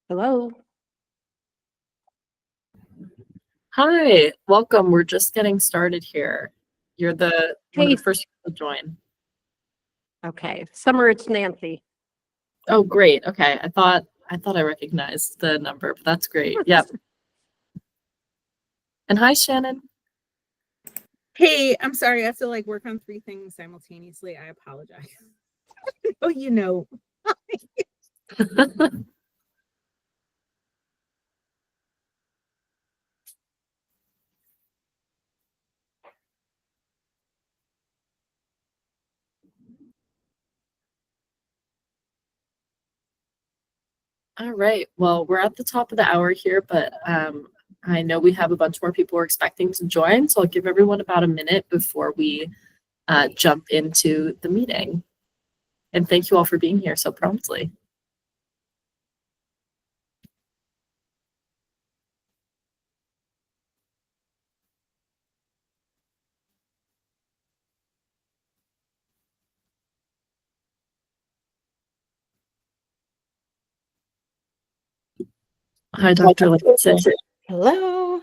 Hello. Hi, welcome. We're just getting started here. You're one of Hey. the first people to join. Okay. Summer, it's Nancy. Oh, great. Okay. I thought I recognized the number, but that's great. Yep. And hi, Shannon. Hey, I'm sorry. I have to work on 3 things simultaneously. I apologize. Oh, you know. All right. Well, we're at the top of the hour here, but I know we have a bunch more people we're expecting to join, so I'll give everyone about a minute before we jump into the meeting. And thank you all for being here so promptly. Hi, Dr. Lindsay. Hello.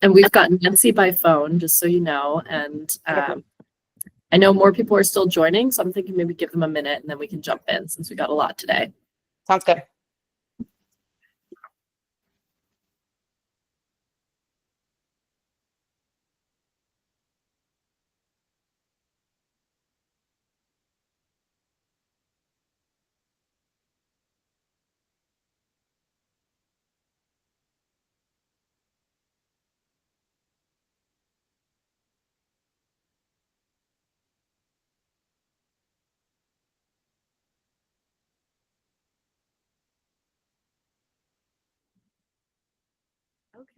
And we've got Nancy by phone, just so you know. And I know more people are still joining, so I'm thinking maybe give them a minute and then we can jump in since we got a lot today. Sounds good.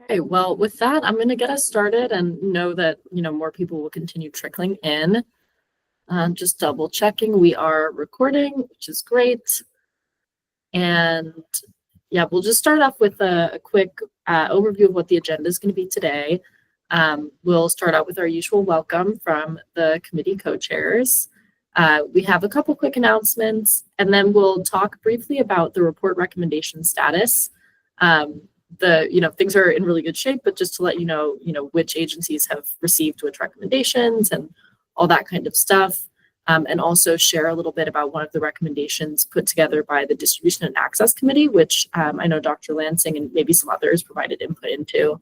Okay, well, with that, I'm going to get us started and know that, more people will continue trickling in. Just double checking. We are recording, which is great. And yeah, we'll just start off with a quick overview of what the agenda is going to be today. We'll start out with our usual welcome from the committee co-chairs. We have a couple quick announcements, and then we'll talk briefly about the report recommendation status. Things are in really good shape, but just to let you know, which agencies have received which recommendations and all that kind of stuff. And also share a little bit about one of the recommendations put together by the Distribution and Access Committee, which I know Dr. Lansing and maybe some others provided input into.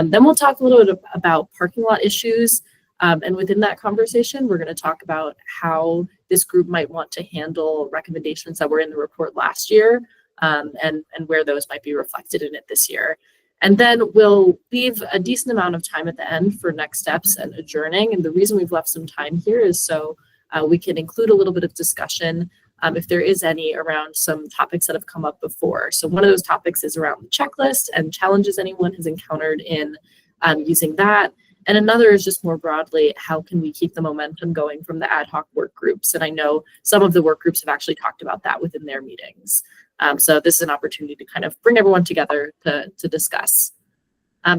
Then we'll talk a little bit about parking lot issues. And within that conversation, we're going to talk about how this group might want to handle recommendations that were in the report last year and where those might be reflected in it this year. And then we'll leave a decent amount of time at the end for next steps and adjourning. And the reason we've left some time here is so we can include a little bit of discussion if there is any around some topics that have come up before. So one of those topics is around the checklist and challenges anyone has encountered in using that. And another is just more broadly, how can we keep the momentum going from the ad hoc work groups? And I know some of the work groups have actually talked about that within their meetings. So this is an opportunity to kind of bring everyone together to discuss.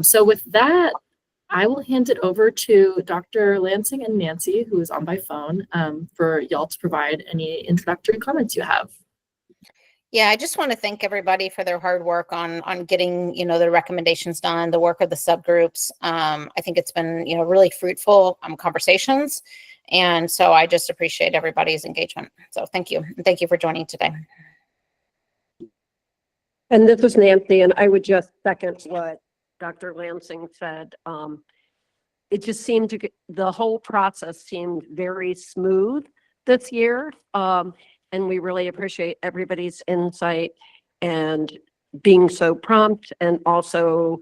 So with that, I will hand it over to Dr. Lansing and Nancy, who is on by phone, for y'all to provide any introductory comments you have. Yeah, I just want to thank everybody for their hard work on getting, the recommendations done, the work of the subgroups. I think it's been, really fruitful conversations. And so I just appreciate everybody's engagement. So thank you. And thank you for joining today. And this is Nancy, and I would just second what Dr. Lansing said. It just seemed the whole process seemed very smooth this year. And we really appreciate everybody's insight and being so prompt. And also,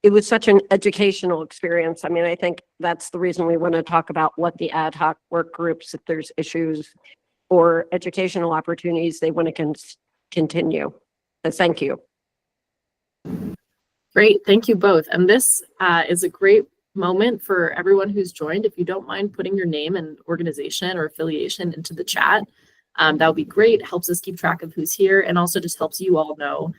it was such an educational experience. I mean, I think that's the reason we want to talk about what the ad hoc work groups, if there's issues or educational opportunities they want to continue. So thank you. Great, thank you both. And this is a great moment for everyone who's joined. If you don't mind putting your name and organization or affiliation into the chat, that would be great. It helps us keep track of who's here and also just helps you all know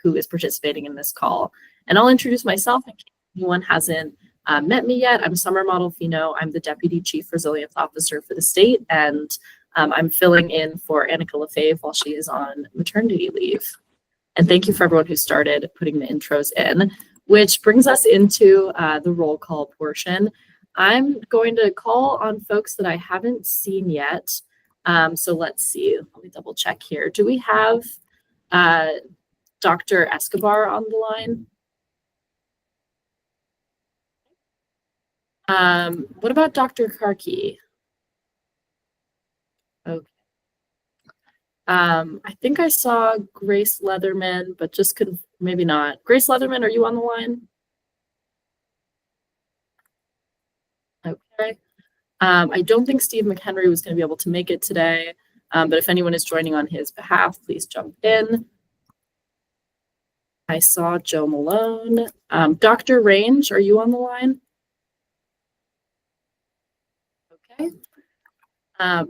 who is participating in this call. And I'll introduce myself in case anyone hasn't met me yet. I'm Summer Model Fino. I'm the Deputy Chief Resilience Officer for the state, and I'm filling in for Annika Lefebvre while she is on maternity leave. And thank you for everyone who started putting the intros in, which brings us into the roll call portion. I'm going to call on folks that I haven't seen yet. So let's see, let me double check here. Do we have Dr. Escobar on the line? What about Dr. Karki? Okay. I think I saw Grace Leatherman, but just could maybe not. Grace Leatherman, are you on the line? Okay. I don't think Steve McHenry was going to be able to make it today, but if anyone is joining on his behalf, please jump in. I saw Joe Malone. Dr. Range, are you on the line? Okay.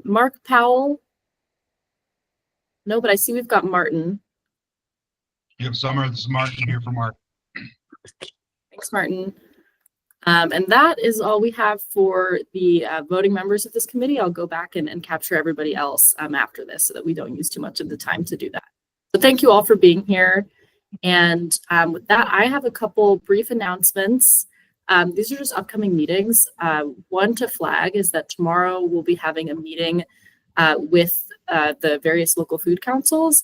Mark Powell. No, but I see we've got Martin. Yep, Summer, this is Martin here for Mark. Thanks, Martin. And that is all we have for the voting members of this committee. I'll go back and capture everybody else after this so that we don't use too much of the time to do that. So thank you all for being here. And with that, I have a couple brief announcements. These are just upcoming meetings. One to flag is that tomorrow we'll be having a meeting with the various local food councils.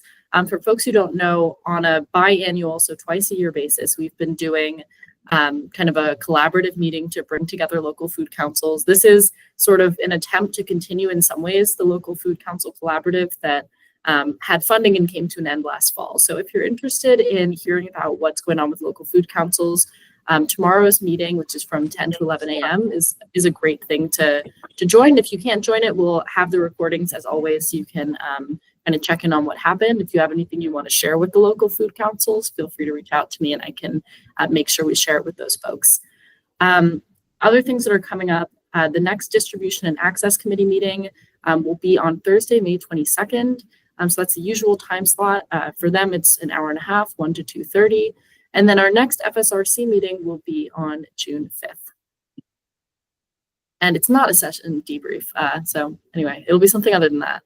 For folks who don't know, on a biannual, so twice a year basis, we've been doing kind of a collaborative meeting to bring together local food councils. This is sort of an attempt to continue in some ways the local food council collaborative that had funding and came to an end last fall. So if you're interested in hearing about what's going on with local food councils, tomorrow's meeting, which is from 10 to 11 a.m. is a great thing to join. If you can't join it, we'll have the recordings as always, so you can kind of check in on what happened. If you have anything you want to share with the local food councils, feel free to reach out to me and I can make sure we share it with those folks. Other things that are coming up, the next Distribution and Access Committee meeting will be on Thursday, May 22nd. So that's the usual time slot. For them, it's an hour and a half, 1 to 2:30. And then our next FSRC meeting will be on June 5th. And it's not a session debrief. So anyway, it'll be something other than that.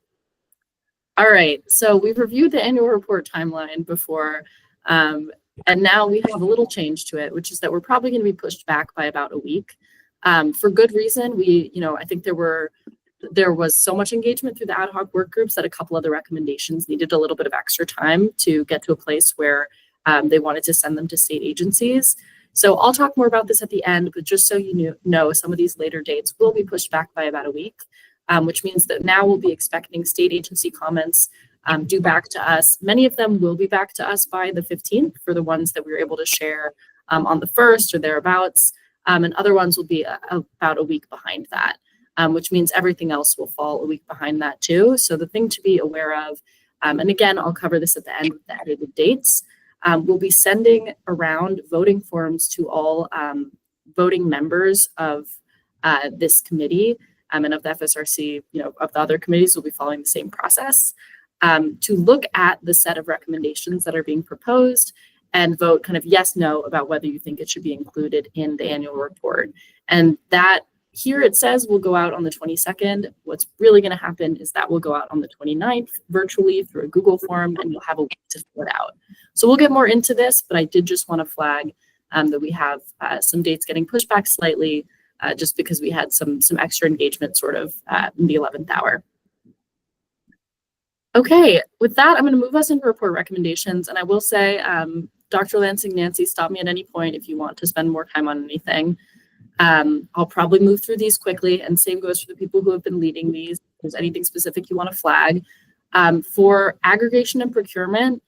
All right, so we've reviewed the annual report timeline before, and now we have a little change to it, which is that we're probably going to be pushed back by about a week. For good reason. I think there was so much engagement through the ad hoc work groups that a couple of the recommendations needed a little bit of extra time to get to a place where they wanted to send them to state agencies. So I'll talk more about this at the end, but just so you know, some of these later dates will be pushed back by about a week, which means that now we'll be expecting state agency comments due back to us. Many of them will be back to us by the 15th for the ones that we were able to share on the 1st or thereabouts, and other ones will be about a week behind that, which means everything else will fall a week behind that too. So the thing to be aware of, and again, I'll cover this at the end with the edited dates, we'll be sending around voting forms to all voting members of this committee and of the FSRC, of the other committees will be following the same process to look at the set of recommendations that are being proposed and vote kind of yes, no about whether you think it should be included in the annual report. And that here it says will go out on the 22nd. What's really going to happen is that will go out on the 29th virtually through a Google form, and you'll have a week to fill it out. So we'll get more into this, but I did just want to flag that we have some dates getting pushed back slightly just because we had some extra engagement sort of in the 11th hour. Okay, with that, I'm going to move us into report recommendations. And I will say, Dr. Lansing, Nancy, stop me at any point if you want to spend more time on anything. I'll probably move through these quickly, and same goes for the people who have been leading these. If there's anything specific you want to flag. For aggregation and procurement,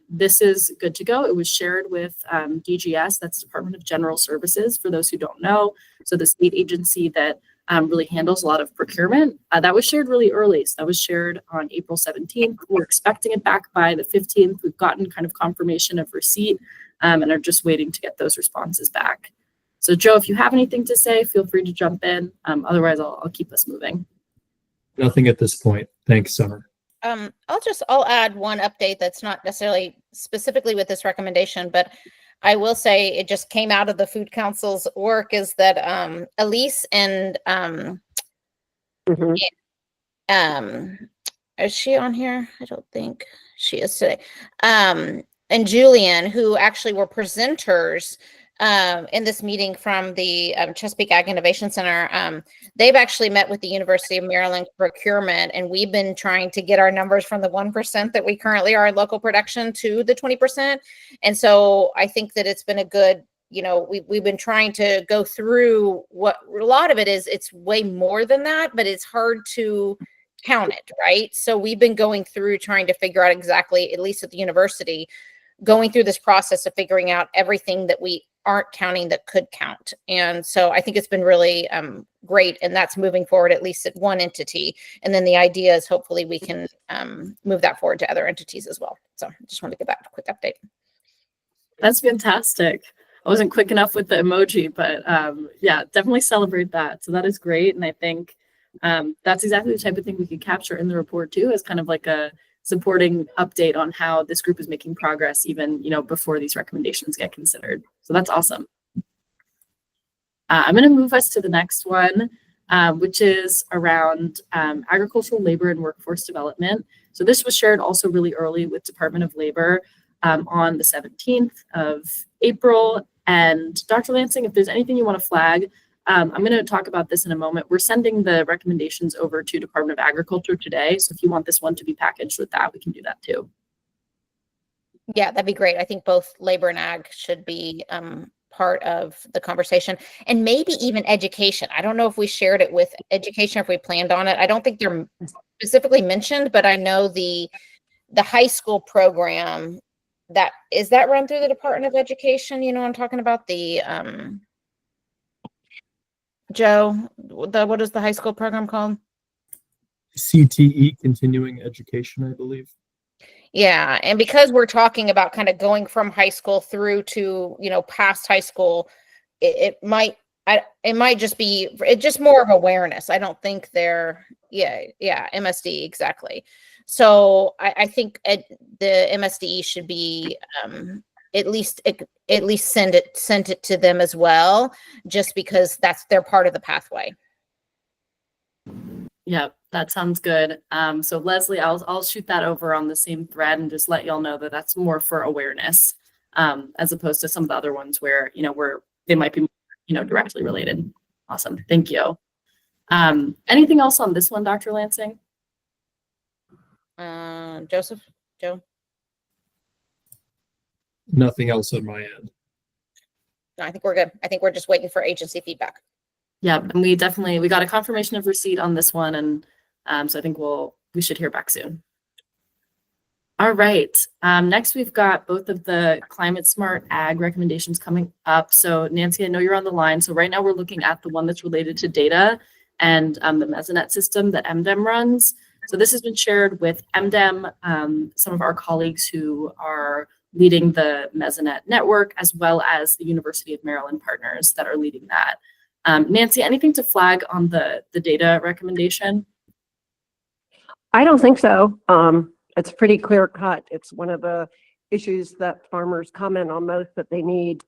this is good to go. It was shared with DGS, that's Department of General Services, for those who don't know. So the state agency that really handles a lot of procurement. That was shared really early. So that was shared on April 17th. We're expecting it back by the 15th. We've gotten kind of confirmation of receipt and are just waiting to get those responses back. So Joe, if you have anything to say, feel free to jump in. Otherwise, I'll keep us moving. Nothing at this point. Thanks, Summer. I'll add one update that's not necessarily specifically with this recommendation, but I will say it just came out of the Food Council's work is that Elise and um, is she on here? I don't think she is today. And Julian, who actually were presenters in this meeting from the Chesapeake Ag Innovation Center. They've actually met with the University of Maryland procurement, and we've been trying to get our numbers from the 1% that we currently are in local production to the 20%. And so I think that it's been a good, we've been trying to go through what a lot of it is. It's way more than that, but it's hard to count it, right? So we've been going through trying to figure out exactly, at least at the university, going through this process of figuring out everything that we aren't counting that could count. And so I think it's been really great, and that's moving forward at least at one entity. And then the idea is hopefully we can move that forward to other entities as well. So I just want to give that a quick update. That's fantastic. I wasn't quick enough with the emoji, but yeah, definitely celebrate that. So that is great. And I think that's exactly the type of thing we could capture in the report too, as kind of like a supporting update on how this group is making progress, even, before these recommendations get considered. So that's awesome. I'm going to move us to the next one, which is around agricultural labor and workforce development. So this was shared also really early with Department of Labor on the 17th of April. And Dr. Lansing, if there's anything you want to flag, I'm going to talk about this in a moment. We're sending the recommendations over to Department of Agriculture today. So if you want this one to be packaged with that, we can do that too. Yeah, that'd be great. I think both labor and ag should be part of the conversation, and maybe even education. I don't know if we shared it with education, if we planned on it. I don't think they're specifically mentioned, but I know the high school program that run through the Department of Education. I'm talking about the Joe, what is the high school program called? CTE, continuing education, I believe. Yeah. And because we're talking about kind of going from high school through to, past high school, it might just be just more of awareness. I don't think they're, MSD, exactly. So I think the MSDE should be at least send it to them as well, just because they're part of the pathway. Yeah, that sounds good. So Leslie, I'll shoot that over on the same thread and just let y'all know that that's more for awareness, as opposed to some of the other ones where, they might be, directly related. Awesome. Thank you. Anything else on this one, Dr. Lansing? Joseph, Joe? Nothing else on my end. No, I think we're good. I think we're just waiting for agency feedback. Yeah, and we got a confirmation of receipt on this one, and so I think we should hear back soon. All right. Next, we've got both of the Climate Smart Ag recommendations coming up. So Nancy, I know you're on the line. So right now we're looking at the one that's related to data and the Mesonet system that MDEM runs. So this has been shared with MDEM, some of our colleagues who are leading the Mesonet network, as well as the University of Maryland partners that are leading that. Nancy, anything to flag on the data recommendation? I don't think so. It's pretty clear cut. It's one of the issues that farmers comment on most, that they need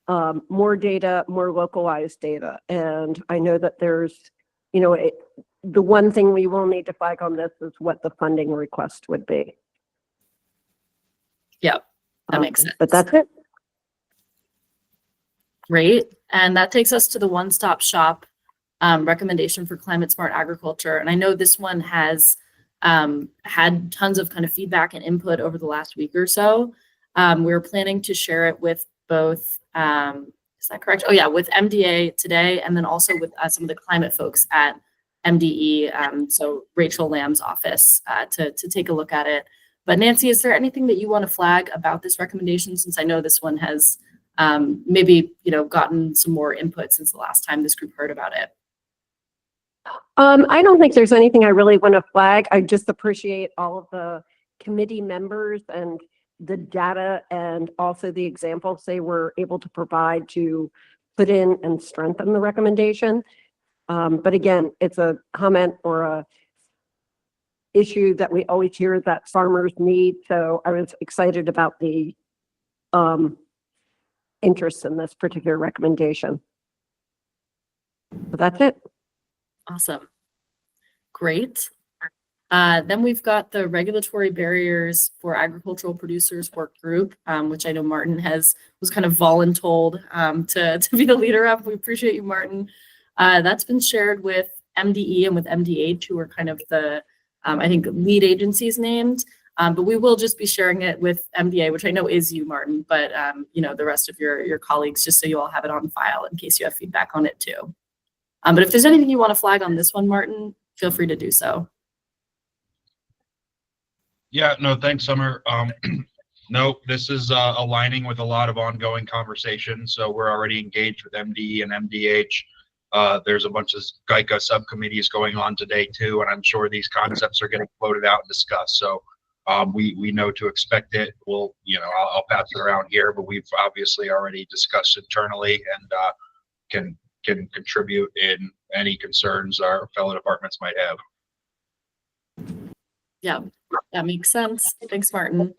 more data, more localized data. And I know that there's, the one thing we will need to flag on this is what the funding request would be. Yep, that makes sense. But that's it. Great. And that takes us to the one-stop shop recommendation for climate smart agriculture. And I know this one has had tons of kind of feedback and input over the last week or so. We're planning to share it with both, is that correct? Oh yeah, with MDA today, and then also with some of the climate folks at MDE, so Rachel Lamb's office, to take a look at it. But Nancy, is there anything that you want to flag about this recommendation, since I know this one has maybe gotten some more input since the last time this group heard about it? I don't think there's anything I really want to flag. I just appreciate all of the committee members and the data, and also the examples they were able to provide to put in and strengthen the recommendation. But again, it's a comment or a issue that we always hear that farmers need. So I was excited about the interest in this particular recommendation. But that's it. Awesome. Great. Then we've got the regulatory barriers for agricultural producers work group, which I know Martin was kind of voluntold to be the leader of. We appreciate you, Martin. That's been shared with MDE and with MDH, who are kind of the, I think, lead agencies named. But we will just be sharing it with MDA, which I know is you, Martin, but the rest of your colleagues, just so you all have it on file in case you have feedback on it too. But if there's anything you want to flag on this one, Martin, feel free to do so. Yeah, no, thanks, Summer. No, this is aligning with a lot of ongoing conversations. So we're already engaged with MDE and MDH. There's a bunch of GICA subcommittees going on today too, and I'm sure these concepts are getting floated out and discussed. So we know to expect it. We'll, I'll pass it around here, but we've obviously already discussed internally and can contribute in any concerns our fellow departments might have. Yeah, that makes sense. Thanks, Martin.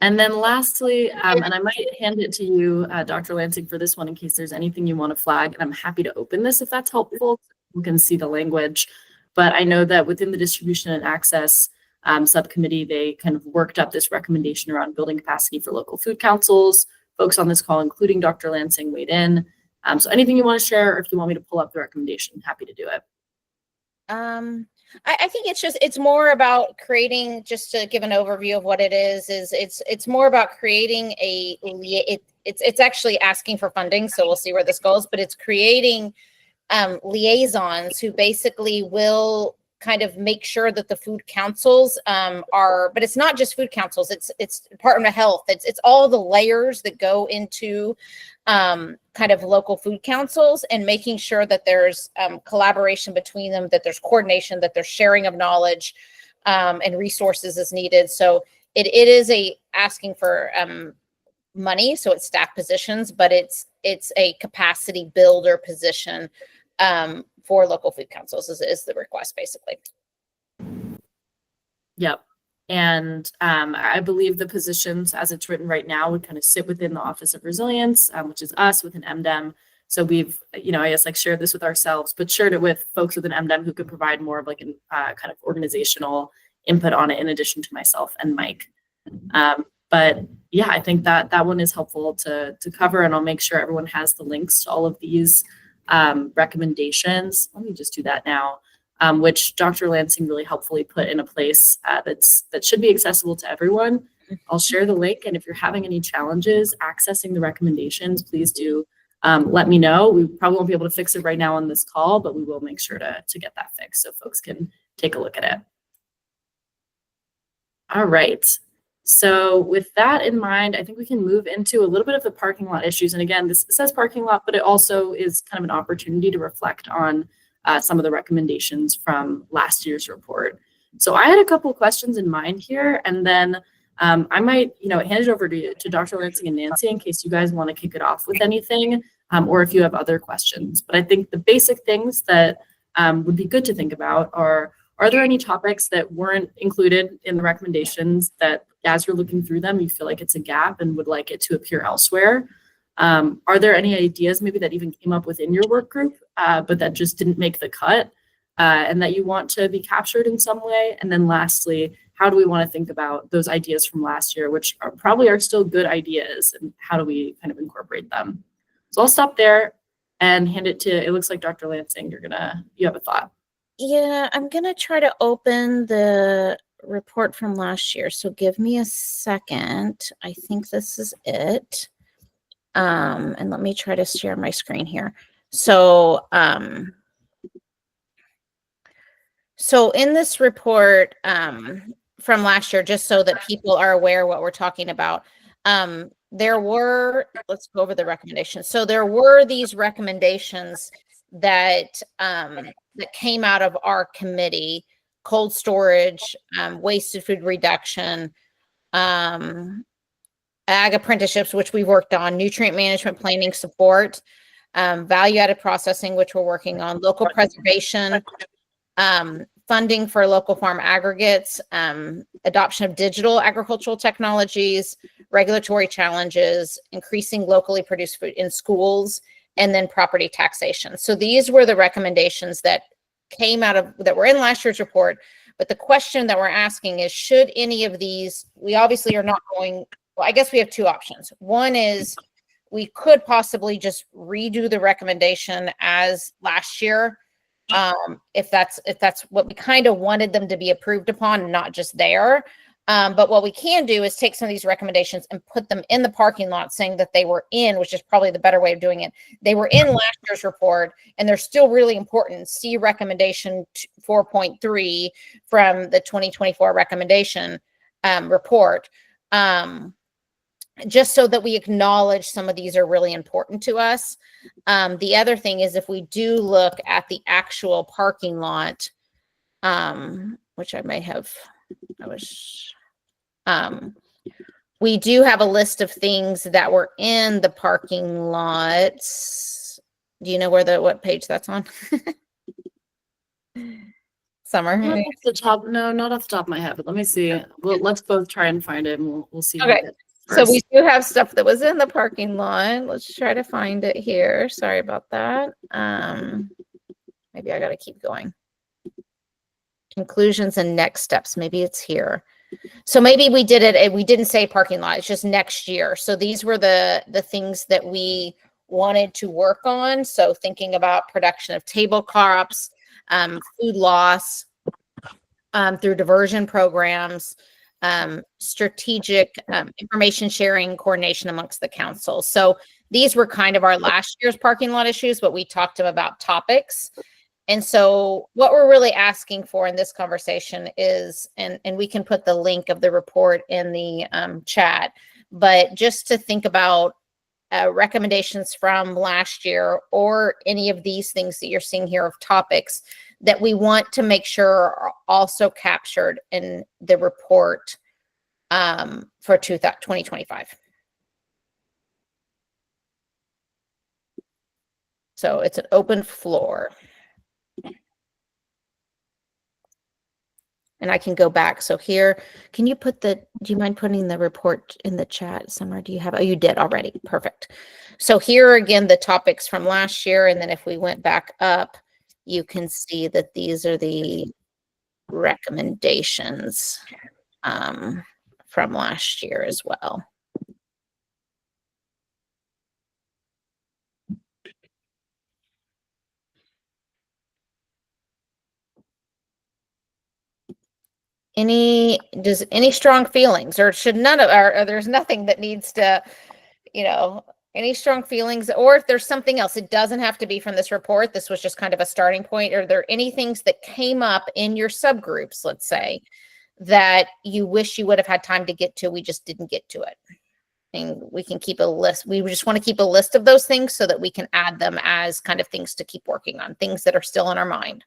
And then lastly, and I might hand it to you, Dr. Lansing, for this one in case there's anything you want to flag. And I'm happy to open this if that's helpful. You can see the language. But I know that within the distribution and access subcommittee, they kind of worked up this recommendation around building capacity for local food councils. Folks on this call, including Dr. Lansing, weighed in. So anything you want to share, or if you want me to pull up the recommendation, happy to do it. I think it's more about creating, just to give an overview of what it is it's more about creating it's actually asking for funding. So we'll see where this goes, but it's creating liaisons who basically will kind of make sure that the food councils but it's not just food councils, it's Department of Health, it's all the layers that go into kind of local food councils, and making sure that there's collaboration between them, that there's coordination, that there's sharing of knowledge and resources as needed. So it is asking for money, so it's staff positions, but it's a capacity builder position for local food councils is the request, basically. Yep. And I believe the positions as it's written right now would kind of sit within the Office of Resilience, which is us within MDEM. So we've, I guess, like shared this with ourselves, but shared it with folks within MDEM who could provide more of like an kind of organizational input on it in addition to myself and Mike. But yeah, I think that one is helpful to cover, and I'll make sure everyone has the links to all of these recommendations. Let me just do that now. Which Dr. Lansing really helpfully put in a place that should be accessible to everyone. I'll share the link, and if you're having any challenges accessing the recommendations, please do let me know. We probably won't be able to fix it right now on this call, but we will make sure to get that fixed so folks can take a look at it. All right. So with that in mind, I think we can move into a little bit of the parking lot issues. And again, this says parking lot, but it also is kind of an opportunity to reflect on some of the recommendations from last year's report. So I had a couple of questions in mind here, and then I might, hand it over to Dr. Lansing and Nancy in case you guys want to kick it off with anything, or if you have other questions. But I think the basic things that would be good to think about are there any topics that weren't included in the recommendations that as you're looking through them, you feel like it's a gap and would like it to appear elsewhere? Are there any ideas maybe that even came up within your work group, but that just didn't make the cut and that you want to be captured in some way? And then lastly, how do we want to think about those ideas from last year, which probably are still good ideas, and how do we kind of incorporate them? So I'll stop there and hand it to, it looks like Dr. Lansing, you have a thought. Yeah, I'm going to try to open the report from last year. So give me a second. I think this is it. And let me try to share my screen here. So, so in this report from last year, just so that people are aware what we're talking about, there were, let's go over the recommendations. So there were these recommendations that that came out of our committee: cold storage, wasted food reduction, ag apprenticeships, which we worked on, nutrient management planning support, value-added processing, which we're working on, local preservation, funding for local farm aggregates, adoption of digital agricultural technologies, regulatory challenges, increasing locally produced food in schools, and then property taxation. So these were the recommendations that came out of, that were in last year's report. But the question that we're asking is, should any of these, we obviously are not going, well, I guess we have two options. One is we could possibly just redo the recommendation as last year. If that's what we kind of wanted them to be approved upon, not just there. But what we can do is take some of these recommendations and put them in the parking lot, saying that they were in, which is probably the better way of doing it. They were in last year's report, and they're still really important. See recommendation 4.3 from the 2024 recommendation report. Just so that we acknowledge some of these are really important to us. The other thing is, if we do look at the actual parking lot, which I may have, we do have a list of things that were in the parking lots. Do you know what page that's on? Summer? Not off the top, no, not off the top of my head, but let me see. Well, let's both try and find it, and we'll see. Okay. So we do have stuff that was in the parking lot. Let's try to find it here. Sorry about that. Maybe I got to keep going. Conclusions and next steps. Maybe it's here. So maybe we did it. We didn't say parking lot. It's just next year. So these were the things that we wanted to work on. So thinking about production of table crops, food loss through diversion programs, strategic information sharing, coordination amongst the council. So these were kind of our last year's parking lot issues, but we talked about topics. And so what we're really asking for in this conversation is, and we can put the link of the report in the chat, but just to think about recommendations from last year, or any of these things that you're seeing here of topics that we want to make sure are also captured in the report for 2025. So it's an open floor. And I can go back. So here, can you put do you mind putting the report in the chat somewhere? Do you have, oh, you did already. Perfect. So here again, the topics from last year. And then if we went back up, you can see that these are the recommendations from last year as well. Any strong feelings, or should none of, or there's nothing that needs to, any strong feelings, or if there's something else, it doesn't have to be from this report. This was just kind of a starting point. Are there any things that came up in your subgroups, let's say, that you wish you would have had time to get to, we just didn't get to it? And we can keep a list. We just want to keep a list of those things so that we can add them as kind of things to keep working on, things that are still in our mind.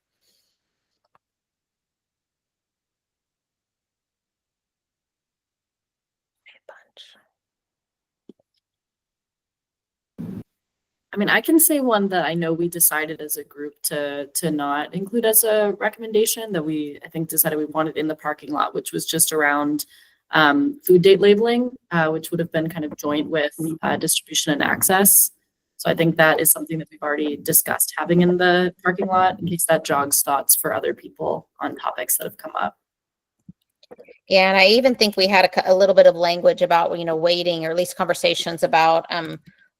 I mean, I can say one that I know we decided as a group to not include as a recommendation, that I think decided we wanted in the parking lot, which was just around food date labeling, which would have been kind of joint with distribution and access. So I think that is something that we've already discussed having in the parking lot, in case that jogs thoughts for other people on topics that have come up. Yeah, and I even think we had a little bit of language about, waiting, or at least conversations about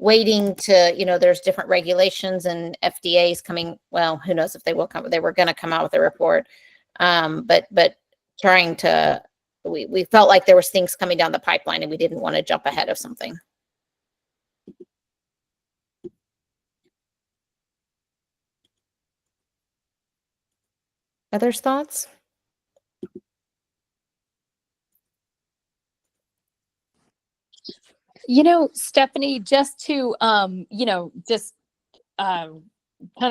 waiting to, there's different regulations and FDA's coming. Well, who knows if they will come, they were going to come out with a report. But trying to, we felt like there was things coming down the pipeline and we didn't want to jump ahead of something. Others thoughts? Stephanie, just to, kind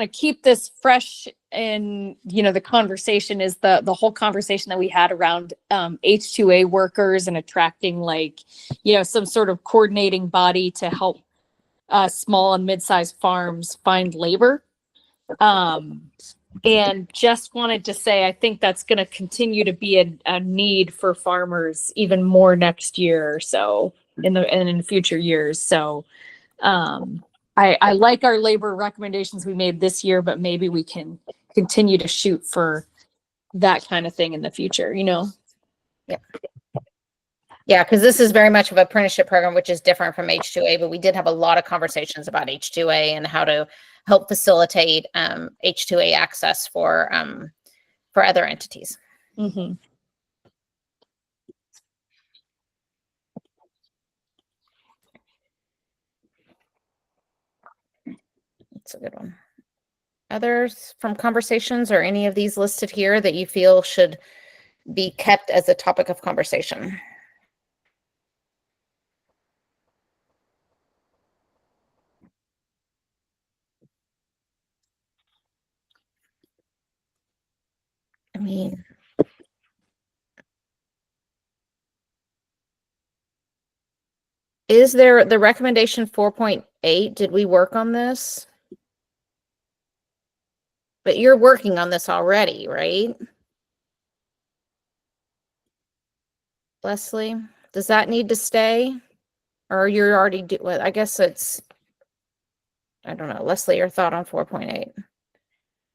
of keep this fresh in, the conversation, is the whole conversation that we had around H2A workers and attracting some sort of coordinating body to help small and mid-sized farms find labor. And just wanted to say, I think that's going to continue to be a need for farmers even more next year or so, in future years. So I like our labor recommendations we made this year, but maybe we can continue to shoot for that kind of thing in the future, you know? Yeah, because this is very much of an apprenticeship program, which is different from H2A, but we did have a lot of conversations about H2A and how to help facilitate H2A access for other entities. Mm-hmm. That's a good one. Others from conversations or any of these listed here that you feel should be kept as a topic of conversation? I mean, is there the recommendation 4.8? Did we work on this? But you're working on this already, right? Leslie, does that need to stay? Or you're already well, I guess it's, I don't know. Leslie, your thought on 4.8?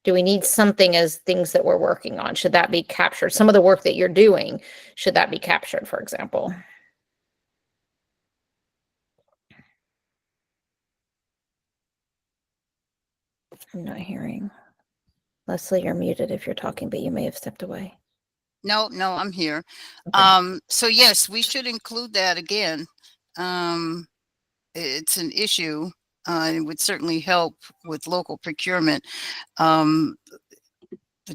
Do we need something as things that we're working on? Should that be captured? Some of the work that you're doing, should that be captured, for example? I'm not hearing. Leslie, you're muted if you're talking, but you may have stepped away. No, I'm here. Okay. So yes, we should include that again. It's an issue. It would certainly help with local procurement. The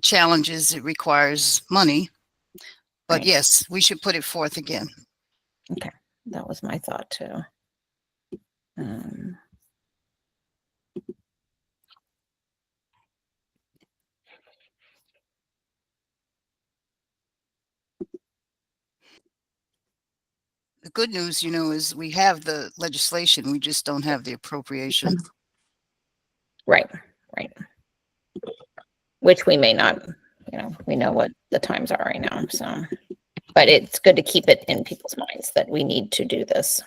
challenge is it requires money, but Right. yes, we should put it forth again. Okay, that was my thought too. The good news, is we have the legislation. We just don't have the appropriation. Right. Which we may not, we know what the times are right now. So, but it's good to keep it in people's minds that we need to do this.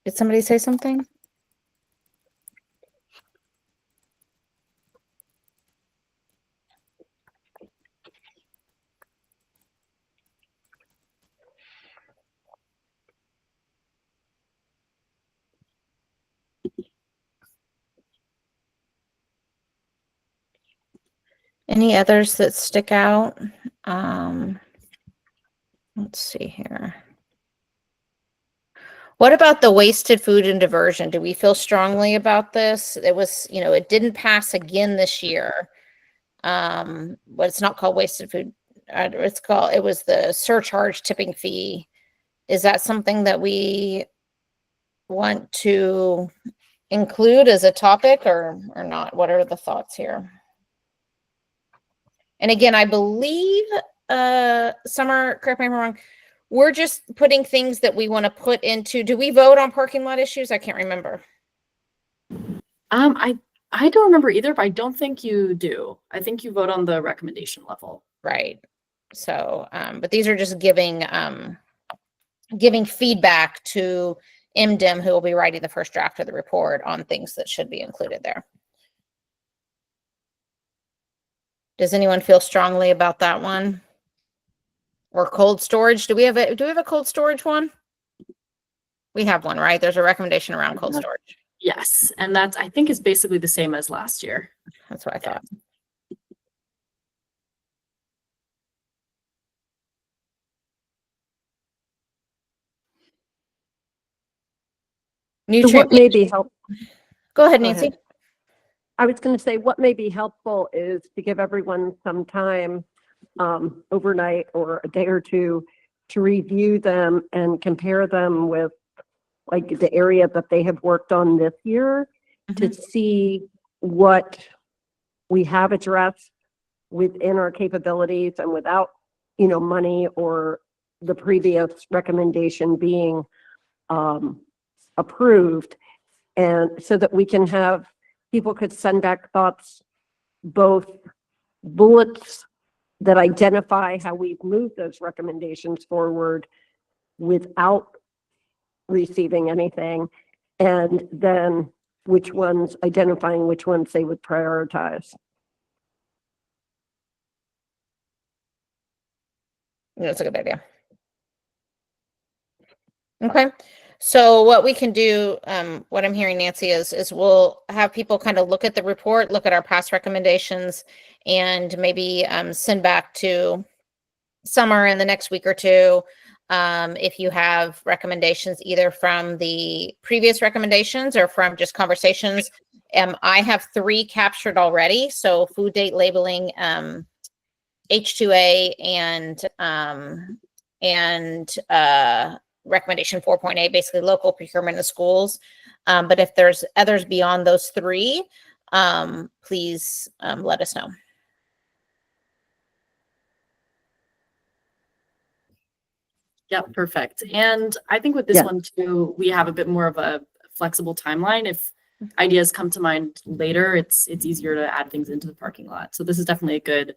Did somebody say something? Any others that stick out? Let's see here. What about the wasted food and diversion? Do we feel strongly about this? It was, it didn't pass again this year. But it's not called wasted food. It was the surcharge tipping fee. Is that something that we want to include as a topic or not? What are the thoughts here? And again, I believe, Summer, correct me if I'm wrong, we're just putting things that we want to put into, do we vote on parking lot issues? I can't remember. I don't remember either, but I don't think you do. I think you vote on the recommendation level. Right. So, but these are just giving feedback to MDIM, who will be writing the first draft of the report on things that should be included there. Does anyone feel strongly about that one? Or cold storage? Do we have a cold storage one? We have one, right? There's a recommendation around cold storage. Yes, and that's, I think, is basically the same as last year. That's what I thought. So what may be helpful, Go ahead, Go Nancy. ahead. I was going to say, what may be helpful is to give everyone some time overnight or a day or two to review them and compare them with like the area that they have worked on this year to see what we have addressed within our capabilities and without, money or the previous recommendation being approved. And so that we can have, people could send back thoughts, both bullets that identify how we've moved those recommendations forward without receiving anything, and then identifying which ones they would prioritize. That's a good idea. Okay. So what we can do, what I'm hearing, Nancy, is we'll have people kind of look at the report, look at our past recommendations, and maybe send back to Summer in the next week or two. If you have recommendations either from the previous recommendations or from just conversations. I have 3 captured already. So food date labeling, H2A, and recommendation 4.8, basically local procurement in schools. But if there's others beyond those 3, please let us know. Yep, perfect. And I think with this Yeah. one too, we have a bit more of a flexible timeline. If ideas come to mind later, it's easier to add things into the parking lot. So this is definitely a good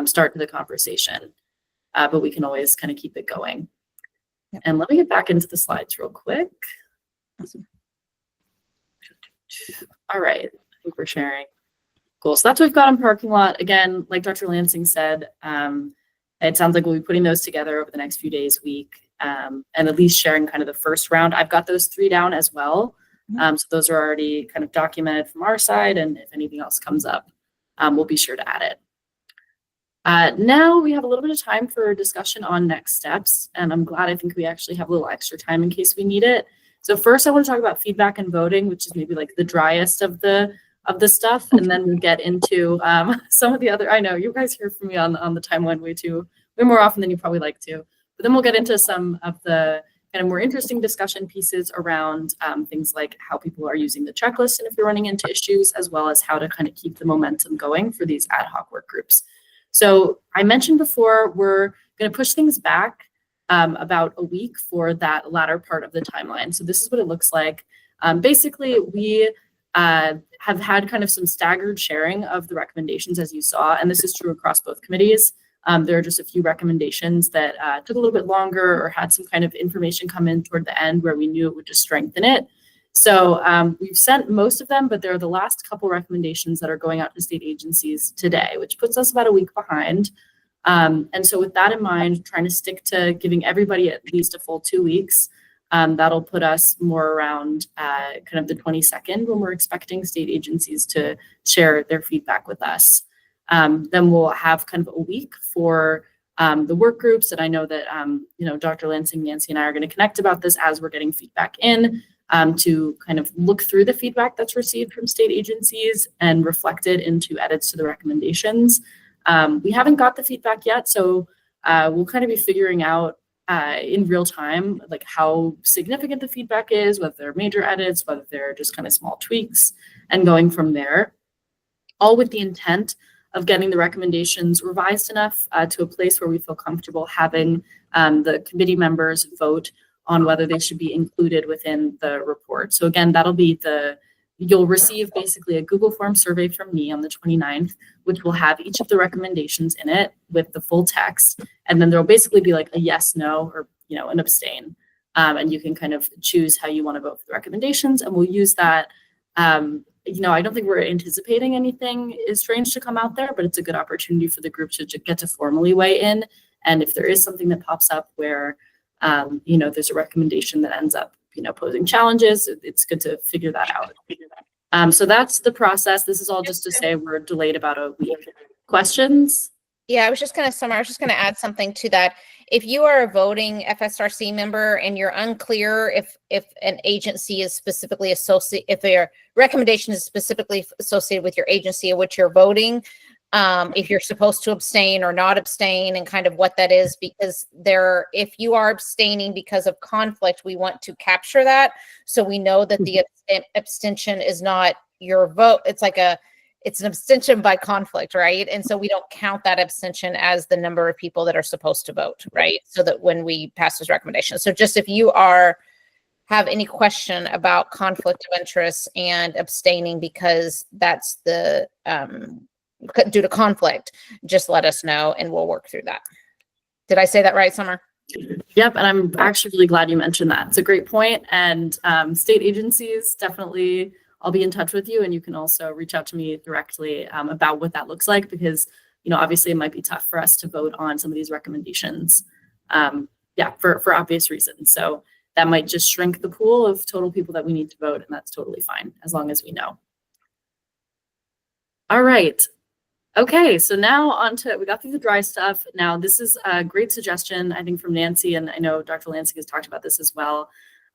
start to the conversation, but we can always kind of keep it going. Yep. And let me get back into the slides real quick. Awesome. All right, I think we're sharing. Cool. So that's what we've got on parking lot. Again, like Dr. Lansing said, it sounds like we'll be putting those together over the next few days, week, and at least sharing kind of the first round. I've got those 3 down as well. So those are already kind of documented from our side. And if anything else comes up, we'll be sure to add it. Now we have a little bit of time for discussion on next steps. And I'm glad I think we actually have a little extra time in case we need it. So first I want to talk about feedback and voting, which is maybe like the driest of the stuff, and then we'll get into some of the other. I know you guys hear from me on the timeline way more often than you probably like to, but then we'll get into some of the kind of more interesting discussion pieces around things like how people are using the checklist and if you're running into issues, as well as how to kind of keep the momentum going for these ad hoc work groups. So I mentioned before, we're going to push things back about a week for that latter part of the timeline. So this is what it looks like. Basically, we have had kind of some staggered sharing of the recommendations, as you saw, and this is true across both committees. There are just a few recommendations that took a little bit longer or had some kind of information come in toward the end where we knew it would just strengthen it. So we've sent most of them, but there are the last couple recommendations that are going out to state agencies today, which puts us about a week behind. And so with that in mind, trying to stick to giving everybody at least a full 2 weeks, that'll put us more around kind of the 22nd when we're expecting state agencies to share their feedback with us. Then we'll have kind of a week for the work groups. And I know that, Dr. Lansing, Nancy, and I are going to connect about this as we're getting feedback in to kind of look through the feedback that's received from state agencies and reflected into edits to the recommendations. We haven't got the feedback yet, so we'll kind of be figuring out in real time, like how significant the feedback is, whether they're major edits, whether they're just kind of small tweaks, and going from there, all with the intent of getting the recommendations revised enough to a place where we feel comfortable having the committee members vote on whether they should be included within the report. So again, that'll be you'll receive basically a Google Form survey from me on the 29th, which will have each of the recommendations in it with the full text. And then there'll basically be like a yes, no, or, an abstain. And you can kind of choose how you want to vote for the recommendations. And we'll use that. I don't think we're anticipating anything is strange to come out there, but it's a good opportunity for the group to get to formally weigh in. And if there is something that pops up where, there's a recommendation that ends up posing challenges, it's good to figure that out. So that's the process. This is all just to say we're delayed about a week. Questions? Yeah, I was just going to add something to that. If you are a voting FSRC member and you're unclear if an agency is specifically associated, if their recommendation is specifically associated with your agency in which you're voting, if you're supposed to abstain or not abstain and kind of what that is, because if you are abstaining because of conflict, we want to capture that. So we know that the abstention is not your vote. It's an abstention by conflict, right? And so we don't count that abstention as the number of people that are supposed to vote, right? So that when we pass those recommendations. So just if you have any question about conflict of interest and abstaining because that's the due to conflict, just let us know and we'll work through that. Did I say that right, Summer? Yep, and I'm actually really glad you mentioned that. It's a great point. And state agencies, definitely, I'll be in touch with you, and you can also reach out to me directly about what that looks like, because obviously it might be tough for us to vote on some of these recommendations. For obvious reasons. So that might just shrink the pool of total people that we need to vote, and that's totally fine as long as we know. All right. Okay, so now we got through the dry stuff. Now this is a great suggestion, I think, from Nancy, and I know Dr. Lansing has talked about this as well.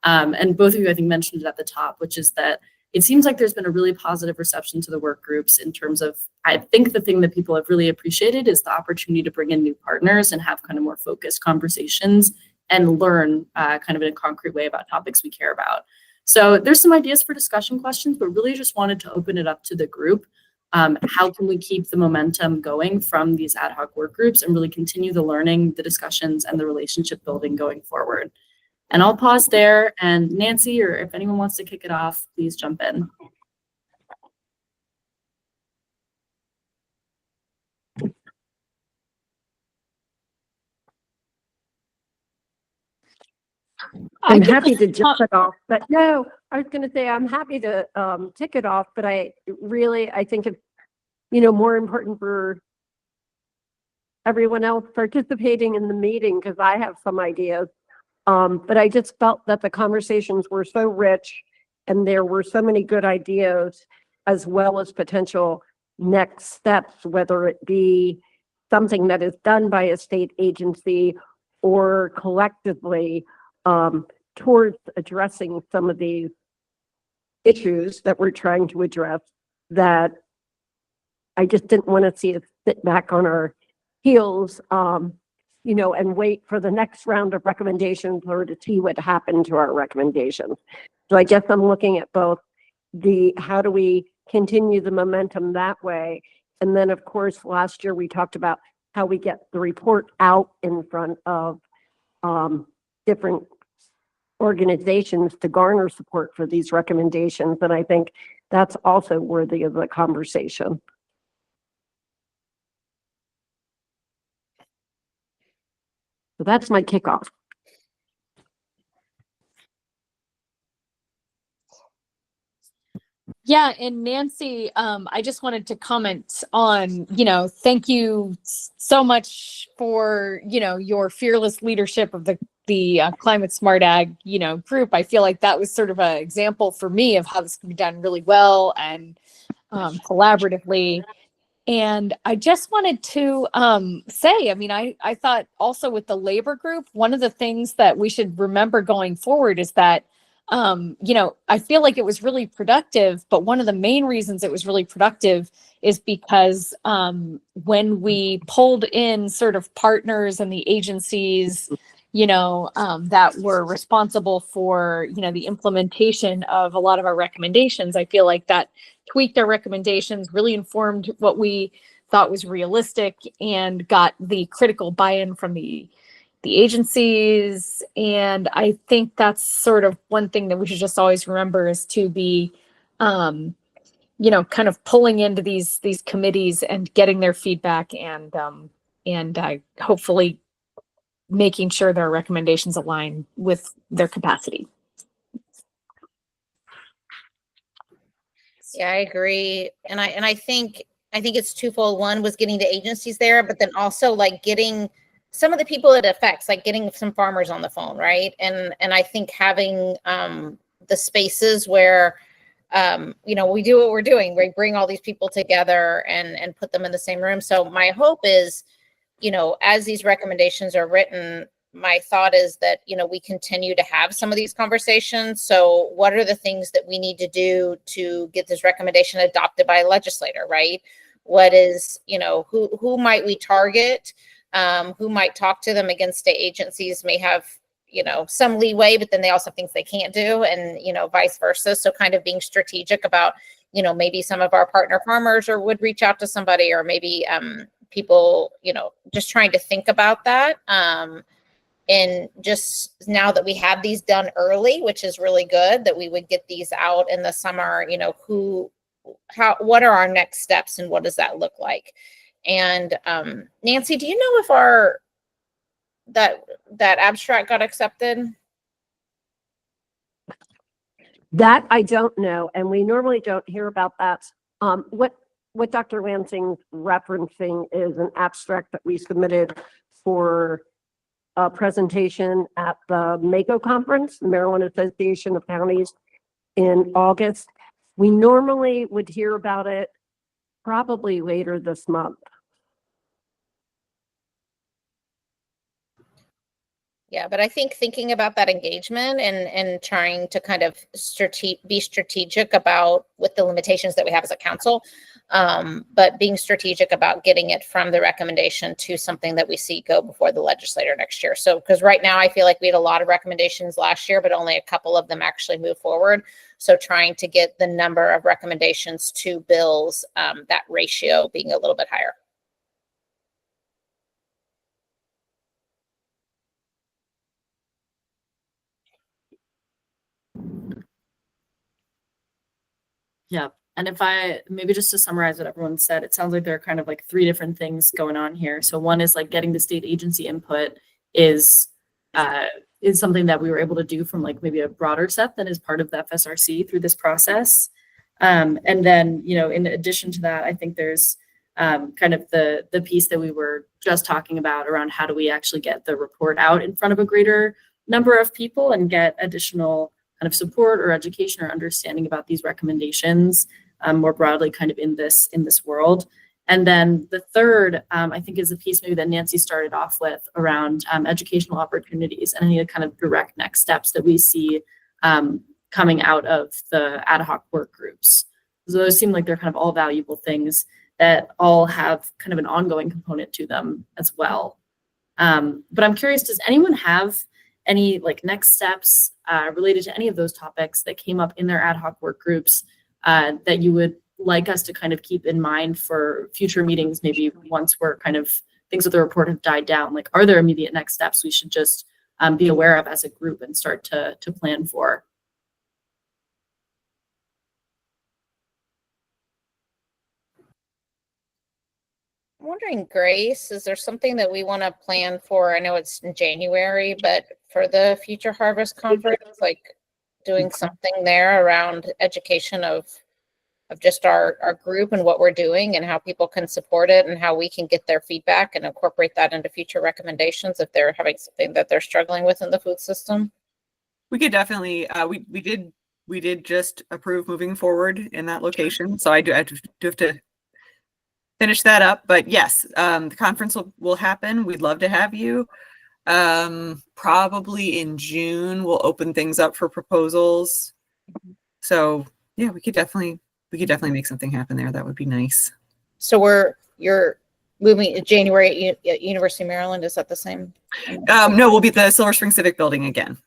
And both of you, I think, mentioned it at the top, which is that it seems like there's been a really positive reception to the work groups in terms of, I think the thing that people have really appreciated is the opportunity to bring in new partners and have kind of more focused conversations and learn kind of in a concrete way about topics we care about. So there's some ideas for discussion questions, but really just wanted to open it up to the group. How can we keep the momentum going from these ad hoc work groups and really continue the learning, the discussions, and the relationship building going forward? And I'll pause there, and Nancy, or if anyone wants to kick it off, please jump in. I'm happy to jump it off, but no, I was going to say I'm happy to tick it off, but I think it's more important for everyone else participating in the meeting, because I have some ideas. But I just felt that the conversations were so rich and there were so many good ideas, as well as potential next steps, whether it be something that is done by a state agency or collectively towards addressing some of these issues that we're trying to address, that I just didn't want to see us sit back on our heels, and wait for the next round of recommendations or to see what happened to our recommendations. So I guess I'm looking at both how do we continue the momentum that way? And then, of course, last year we talked about how we get the report out in front of different organizations to garner support for these recommendations. And I think that's also worthy of the conversation. So that's my kickoff. Yeah, and Nancy, I just wanted to comment on, thank you so much for, your fearless leadership of the Climate Smart Ag, group. I feel like that was sort of an example for me of how this can be done really well and collaboratively. And I just wanted to say, I thought also with the labor group, one of the things that we should remember going forward is that, I feel like it was really productive, but one of the main reasons it was really productive is because when we pulled in sort of partners and the agencies, that were responsible for, the implementation of a lot of our recommendations, I feel like that tweaked our recommendations, really informed what we thought was realistic, and got the critical buy-in from the agencies. And I think that's sort of one thing that we should just always remember, is to be, kind of pulling into these committees and getting their feedback, and hopefully making sure their recommendations align with their capacity. Yeah, I agree. And I think it's twofold. One was getting the agencies there, but then also like getting some of the people it affects, like getting some farmers on the phone, right? And I think having the spaces where we do what we're doing, we bring all these people together and put them in the same room. So my hope is, as these recommendations are written, my thought is that, we continue to have some of these conversations. So what are the things that we need to do to get this recommendation adopted by a legislator, right? What is, who might we target? Who might talk to them? Against state agencies may have, some leeway, but then they also have things they can't do, and, vice versa. So kind of being strategic about, maybe some of our partner farmers would reach out to somebody, or maybe people, just trying to think about that. And just now that we have these done early, which is really good, that we would get these out in the summer, what are our next steps and what does that look like? And Nancy, do you know if that abstract got accepted? That I don't know, and we normally don't hear about that. What Dr. Lansing's referencing is an abstract that we submitted for a presentation at the MACO conference, the Maryland Association of Counties, in August. We normally would hear about it probably later this month. Yeah, but I think thinking about that engagement and trying to kind of be strategic about with the limitations that we have as a council, but being strategic about getting it from the recommendation to something that we see go before the legislator next year. So, because right now I feel like we had a lot of recommendations last year, but only a couple of them actually move forward. So trying to get the number of recommendations to bills, that ratio being a little bit higher. Yeah. And if I maybe just to summarize what everyone said, it sounds like there are kind of like three different things going on here. So one is like getting the state agency input is something that we were able to do from like maybe a broader set than is part of the FSRC through this process. And then, you know, in addition to that, I think there's kind of the piece that we were just talking about around how do we actually get the report out in front of a greater number of people and get additional kind of support or education or understanding about these recommendations more broadly kind of in this world. And then the third, I think, is a piece maybe that Nancy started off with around educational opportunities and any kind of direct next steps that we see coming out of the ad hoc work groups. So those seem like they're kind of all valuable things that all have kind of an ongoing component to them as well. But I'm curious, does anyone have any like next steps related to any of those topics that came up in their ad hoc work groups that you would like us to kind of keep in mind for future meetings, maybe once we're kind of things with the report have died down? Like, are there immediate next steps we should just be aware of as a group and start to plan for? I'm wondering, Grace, is there something that we want to plan for? I know it's in January, but for the Future Harvest Conference, like doing something there around education of just our group and what we're doing and how people can support it and how we can get their feedback and incorporate that into future recommendations if they're having something that they're struggling with in the food system. We could definitely, we did just approve moving forward in that location. So I do have to finish that up, but yes, the conference will happen. We'd love to have you. Probably in June, we'll open things up for proposals. So yeah, we could definitely make something happen there. That would be nice. So you're moving in January at University of Maryland. Is that the same? No, we'll be at the Silver Spring Civic Building again.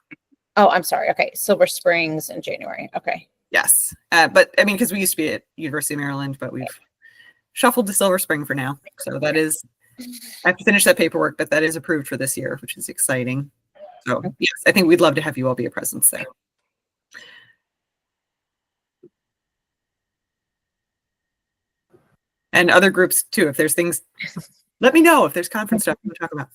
Oh, I'm sorry. Okay. Silver Springs in January. Okay. Yes. But I mean, because we used to be at University of Maryland, but we've shuffled to Silver Spring for now. So that is, I have to finish that paperwork, but that is approved for this year, which is exciting. So yes, I think we'd love to have you all be a presence there. And other groups too. If there's things, let me know if there's conference stuff we talk about.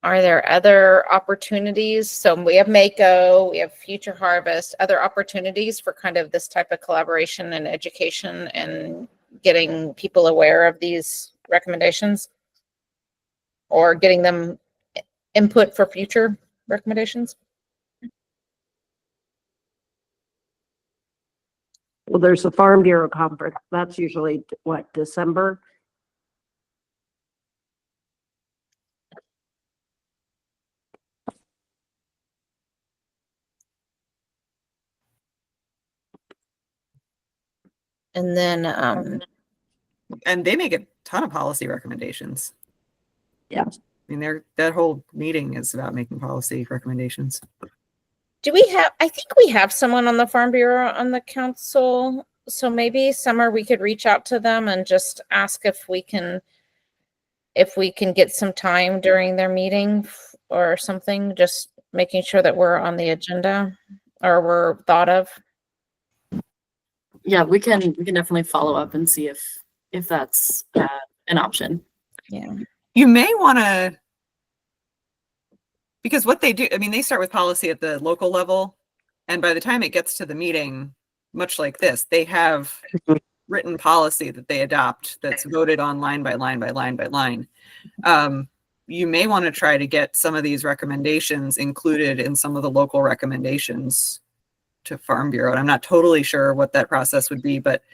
Are there other opportunities? So we have MACO, we have Future Harvest, other opportunities for kind of this type of collaboration and education and getting people aware of these recommendations or getting them input for future recommendations? Well, there's the Farm Bureau Conference. That's usually what, December? And then, And they make a ton of policy recommendations. Yeah. I mean, that whole meeting is about making policy recommendations. do we have, I think we have someone on the Farm Bureau on the council. So maybe Summer, we could reach out to them and just ask if we can get some time during their meeting or something, just making sure that we're on the agenda or we're thought of. Yeah, we can definitely follow up and see if that's an option. Yeah. You may want to, because what they do, I mean, they start with policy at the local level, and by the time it gets to the meeting, much like this, they have written policy that they adopt that's voted on line by line by line by line. You may want to try to get some of these recommendations included in some of the local recommendations to Farm Bureau. And I'm not totally sure what that process would be, but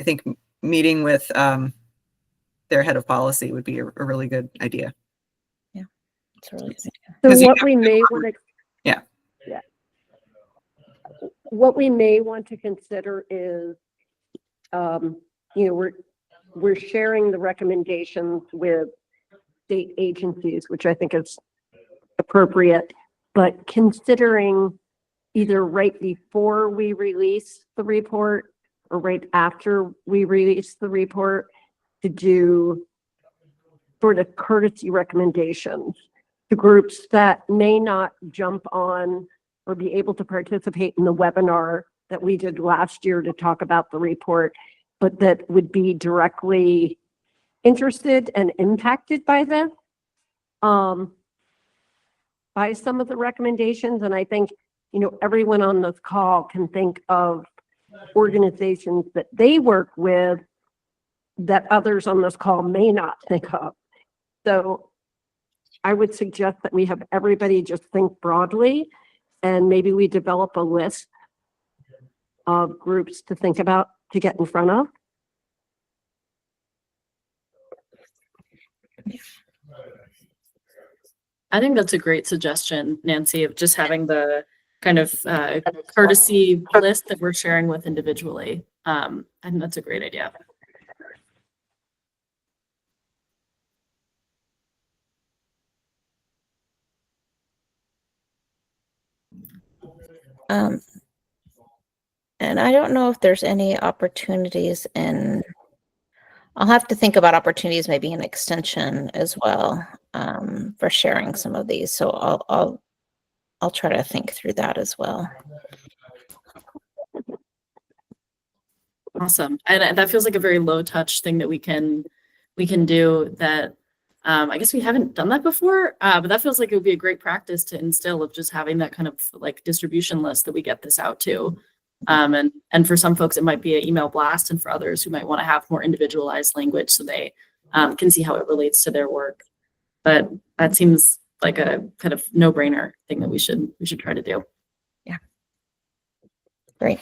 I think meeting with their head of policy would be a really good idea. It's a really good idea. So 'Cause you what have we to may cover- want to. Yeah. Yeah. What we may want to consider is, we're sharing the recommendations with state agencies, which I think is appropriate, but considering either right before we release the report or right after we release the report to do sort of courtesy recommendations to groups that may not jump on or be able to participate in the webinar that we did last year to talk about the report, but that would be directly interested and impacted by this, by some of the recommendations. And I think, everyone on this call can think of organizations that they work with that others on this call may not think of. So I would suggest that we have everybody just think broadly, and maybe we develop a list of groups to think about to get in front of. I think that's a great suggestion, Nancy, of just having the kind of courtesy list that we're sharing with individually. I think that's a great idea. And I don't know if there's any opportunities in, I'll have to think about opportunities, maybe an extension as well, for sharing some of these. So I'll try to think through that as well. Awesome. And that feels like a very low touch thing that we can do that. I guess we haven't done that before, but that feels like it would be a great practice to instill, of just having that kind of like distribution list that we get this out to. And for some folks, it might be an email blast, and for others who might want to have more individualized language so they can see how it relates to their work. But that seems like a kind of no-brainer thing that we should try to do. Yeah. Great.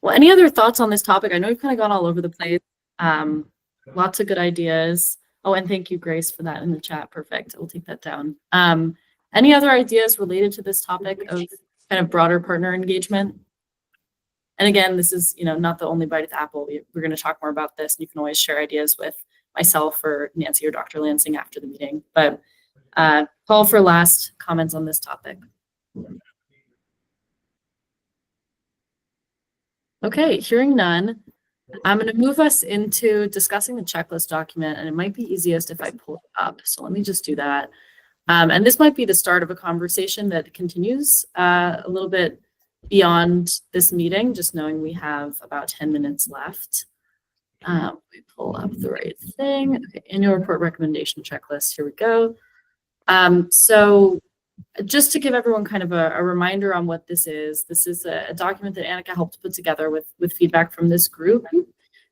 Well, any other thoughts on this topic? I know we've kind of gone all over the place. Lots of good ideas. Oh, and thank you, Grace, for that in the chat. Perfect. We'll take that down. Any other ideas related to this topic of kind of broader partner engagement? And again, this is, not the only bite at the apple. We're going to talk more about this. You can always share ideas with myself or Nancy or Dr. Lansing after the meeting. But call for last comments on this topic. Okay, hearing none, I'm going to move us into discussing the checklist document, and it might be easiest if I pull it up. So let me just do that. And this might be the start of a conversation that continues a little bit beyond this meeting, just knowing we have about 10 minutes left. We pull up the right thing. Okay, annual report recommendation checklist. Here we go. So just to give everyone kind of a reminder on what this is a document that Annika helped put together with feedback from this group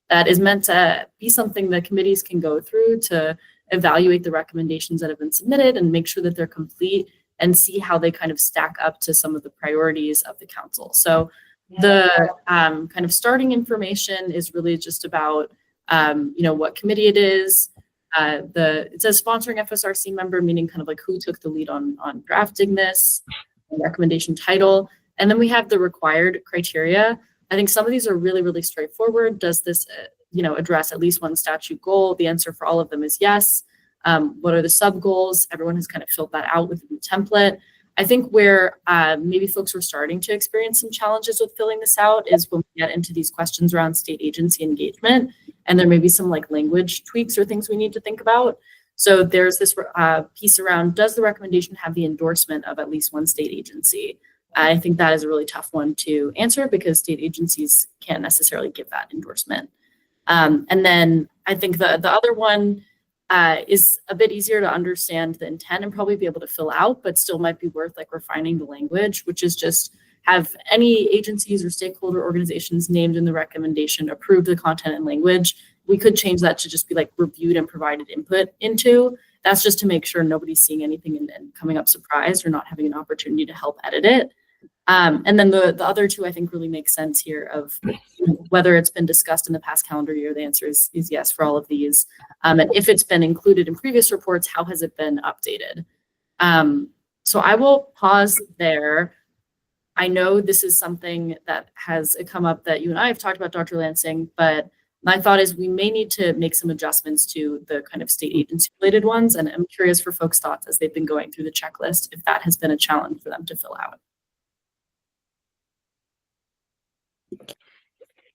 that is meant to be something that committees can go through to evaluate the recommendations that have been submitted and make sure that they're complete and see how they kind of stack up to some of the priorities of the council. So the kind of starting information is really just about, what committee it is. It says sponsoring FSRC member, meaning kind of like who took the lead on drafting this, recommendation title. And then we have the required criteria. I think some of these are really, really straightforward. Does this, address at least one statute goal? The answer for all of them is yes. What are the sub goals? Everyone has kind of filled that out with the template. I think where maybe folks were starting to experience some challenges with filling this out is when we get into these questions around state agency engagement, and there may be some like language tweaks or things we need to think about. So there's this piece around, does the recommendation have the endorsement of at least one state agency? I think that is a really tough one to answer because state agencies can't necessarily give that endorsement. And then I think the other one is a bit easier to understand the intent and probably be able to fill out, but still might be worth like refining the language, which is just have any agencies or stakeholder organizations named in the recommendation approve the content and language. We could change that to just be like reviewed and provided input into. That's just to make sure nobody's seeing anything and coming up surprised or not having an opportunity to help edit it. And then the other two, I think, really make sense here of whether it's been discussed in the past calendar year. The answer is yes for all of these. And if it's been included in previous reports, how has it been updated? So I will pause there. I know this is something that has come up that you and I have talked about, Dr. Lansing, but my thought is we may need to make some adjustments to the kind of state agency related ones. And I'm curious for folks' thoughts as they've been going through the checklist, if that has been a challenge for them to fill out.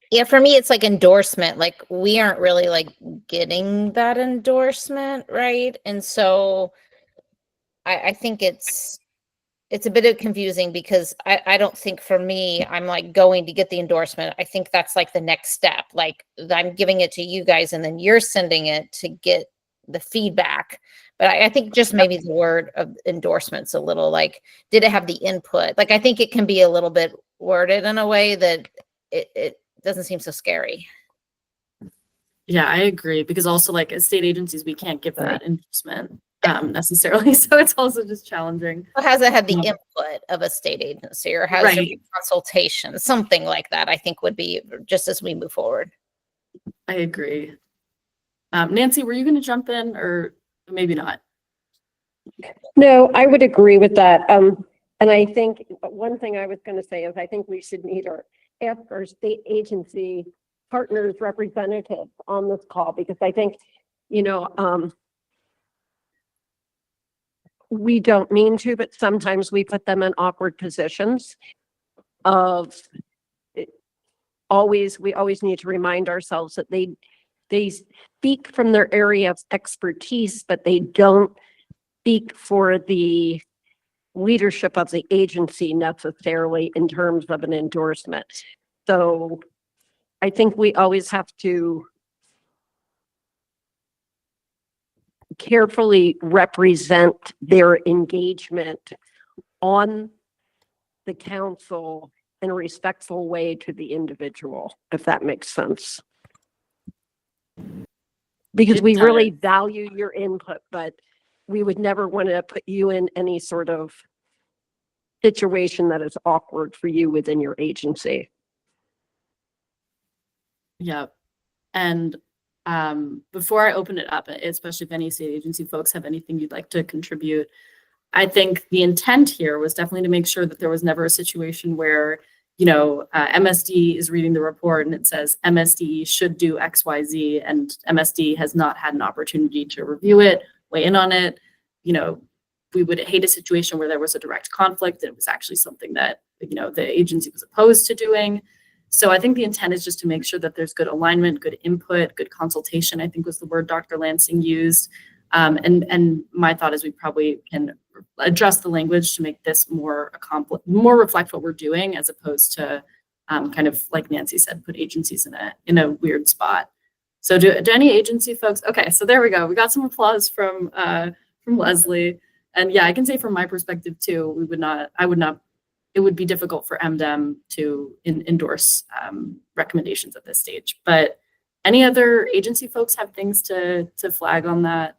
Yeah, for me, it's like endorsement. Like we aren't really like getting that endorsement, right? And so I think it's a bit confusing because I don't think for me, I'm like going to get the endorsement. I think that's like the next step. Like I'm giving it to you guys and then you're sending it to get the feedback. But I think just maybe the word of endorsements a little like, did it have the input? Like, I think it can be a little bit worded in a way that it doesn't seem so scary. Yeah, I agree. Because also like as state agencies, we can't give that endorsement necessarily. So it's also just challenging. Or has it had the input of a state agency or has Right. it consultation, something like that, I think would be just as we move forward. I agree. Nancy, were you going to jump in or maybe not? No, I would agree with that. And I think one thing I was going to say is I think we should need our ask our state agency partners representatives on this call because I think, we don't mean to, but sometimes we put them in awkward positions of we always need to remind ourselves that they speak from their area of expertise, but they don't speak for the leadership of the agency necessarily in terms of an endorsement. So I think we always have to carefully represent their engagement on the council in a respectful way to the individual, if that makes sense. Because It we really does. value your input, but we would never want to put you in any sort of situation that is awkward for you within your agency. Yeah. And before I open it up, especially if any state agency folks have anything you'd like to contribute, I think the intent here was definitely to make sure that there was never a situation where, MSD is reading the report and it says MSD should do XYZ and MSD has not had an opportunity to review it, weigh in on it. We would hate a situation where there was a direct conflict. It was actually something that, the agency was opposed to doing. So I think the intent is just to make sure that there's good alignment, good input, good consultation, I think was the word Dr. Lansing used. And my thought is we probably can adjust the language to make this more reflect what we're doing as opposed to kind of like Nancy said, put agencies in a weird spot. So do any agency folks? Okay, so there we go. We got some applause from Leslie. And yeah, I can say from my perspective too, it would be difficult for MDEM to endorse recommendations at this stage. But any other agency folks have things to flag on that?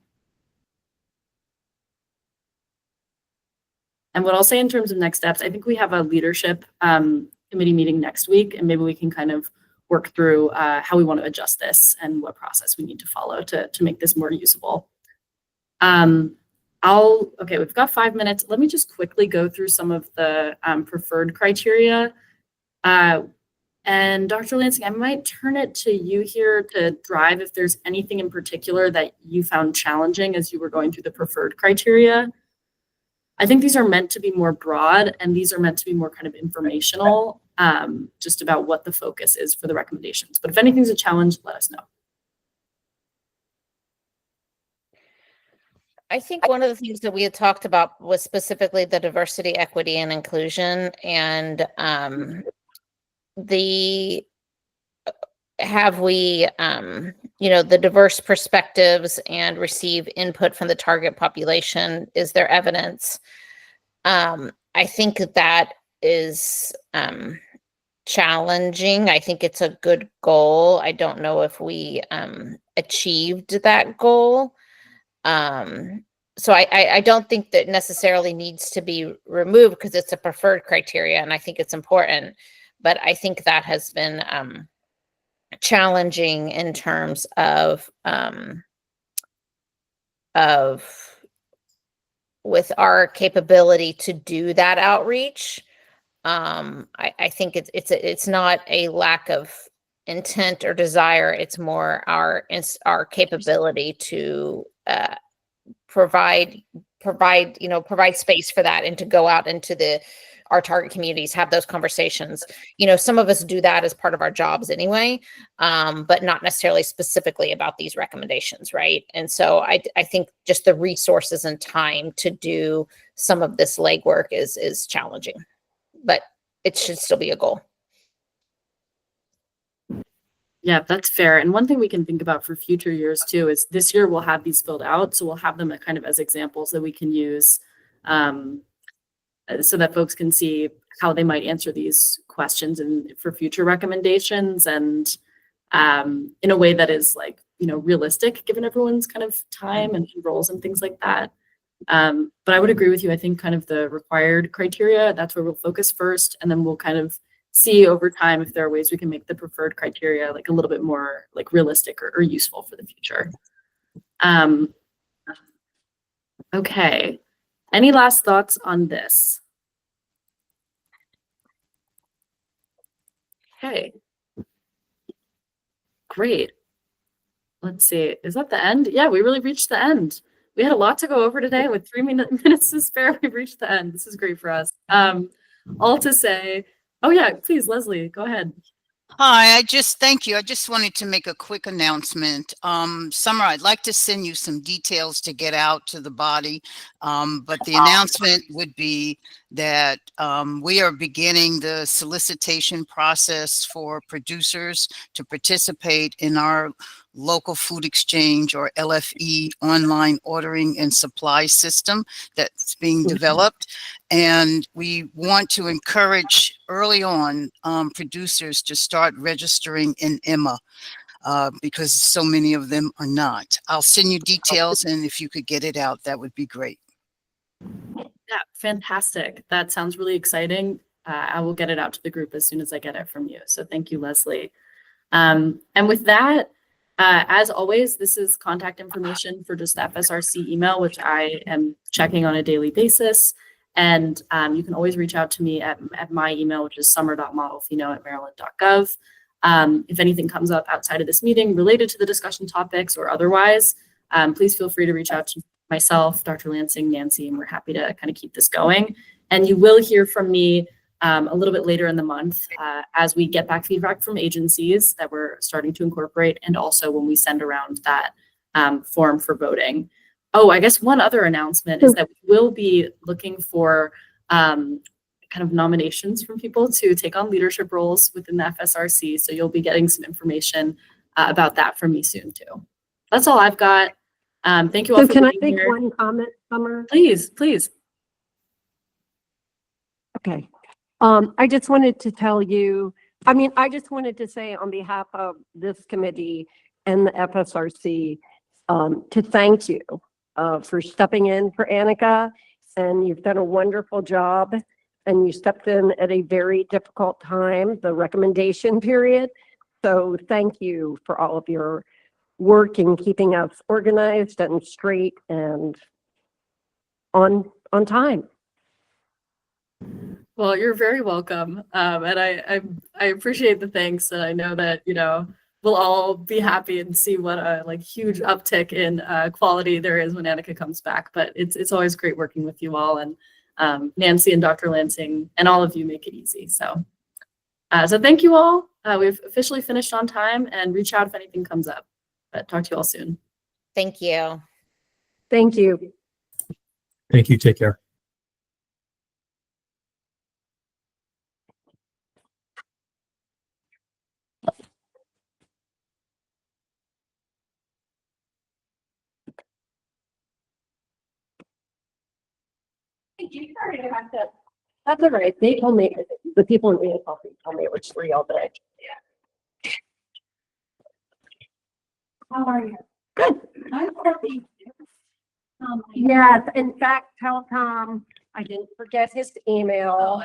And what I'll say in terms of next steps, I think we have a leadership committee meeting next week, and maybe we can kind of work through how we want to adjust this and what process we need to follow to make this more usable. Okay, we've got 5 minutes. Let me just quickly go through some of the preferred criteria. And Dr. Lansing, I might turn it to you here to drive if there's anything in particular that you found challenging as you were going through the preferred criteria. I think these are meant to be more broad and these are meant to be more kind of informational, just about what the focus is for the recommendations. But if anything's a challenge, let us know. I think one of the things that we had talked about was specifically the diversity, equity, and inclusion, and the have we the diverse perspectives and receive input from the target population. Is there evidence? I think that is challenging. I think it's a good goal. I don't know if we achieved that goal. So I don't think that necessarily needs to be removed because it's a preferred criteria, and I think it's important. But I think that has been challenging in terms of with our capability to do that outreach. I think it's not a lack of intent or desire. It's more our capability to provide space for that and to go out into our target communities, have those conversations. Some of us do that as part of our jobs anyway, but not necessarily specifically about these recommendations, right? And so I think just the resources and time to do some of this legwork is challenging, but it should still be a goal. Yeah, that's fair. And one thing we can think about for future years too is this year we'll have these filled out. So we'll have them kind of as examples that we can use so that folks can see how they might answer these questions and for future recommendations, and in a way that is realistic given everyone's kind of time and roles and things like that. But I would agree with you. I think kind of the required criteria, that's where we'll focus first, and then we'll kind of see over time if there are ways we can make the preferred criteria a little bit more realistic or useful for the future. Okay. Any last thoughts on this? Okay. Great. Let's see. Is that the end? Yeah, we really reached the end. We had a lot to go over today. With 3 minutes to spare, we've reached the end. This is great for us. All to say, oh yeah, please, Leslie, go ahead. Hi, thank you. I just wanted to make a quick announcement. Summer, I'd like to send you some details to get out to the body, but the announcement would be that we are beginning the solicitation process for producers to participate in our local food exchange, or LFE, online ordering and supply system that's being developed. And we want to encourage early on producers to start registering in Emma because so many of them are not. I'll send you details, and if you could get it out, that would be great. Yeah, fantastic. That sounds really exciting. I will get it out to the group as soon as I get it from you. So thank you, Leslie. And with that, as always, this is contact information for just the FSRC email, which I am checking on a daily basis. And you can always reach out to me at my email, which is summer.modelfino@maryland.gov. If anything comes up outside of this meeting related to the discussion topics or otherwise, please feel free to reach out to myself, Dr. Lansing, Nancy, and we're happy to kind of keep this going. And you will hear from me a little bit later in the month as we get back feedback from agencies that we're starting to incorporate, and also when we send around that form for voting. Oh, I guess one other announcement is that we will be looking for kind of nominations from people to take on leadership roles within the FSRC. So you'll be getting some information about that from me soon too. That's all I've got. Thank you all So for can I being make here. one comment, Summer? Please, please. Okay. I just wanted to tell you, I just wanted to say on behalf of this committee and the FSRC, to thank you for stepping in for Annika, and you've done a wonderful job, and you stepped in at a very difficult time, the recommendation period. So thank you for all of your work in keeping us organized and straight and on time. Well, you're very welcome. And I appreciate the thanks. And I know that, we'll all be happy and see what a huge uptick in quality there is when Annika comes back. But it's always great working with you all, and Nancy and Dr. Lansing and all of you make it easy. So thank you all. We've officially finished on time, and reach out if anything comes up. But talk to you all soon. Thank you. Thank you. Thank you. Take care. That's all right. They told me, the people in Real Coffee told me it was free all day. How are you? Good. Yes, in fact, tell Tom I didn't forget his email.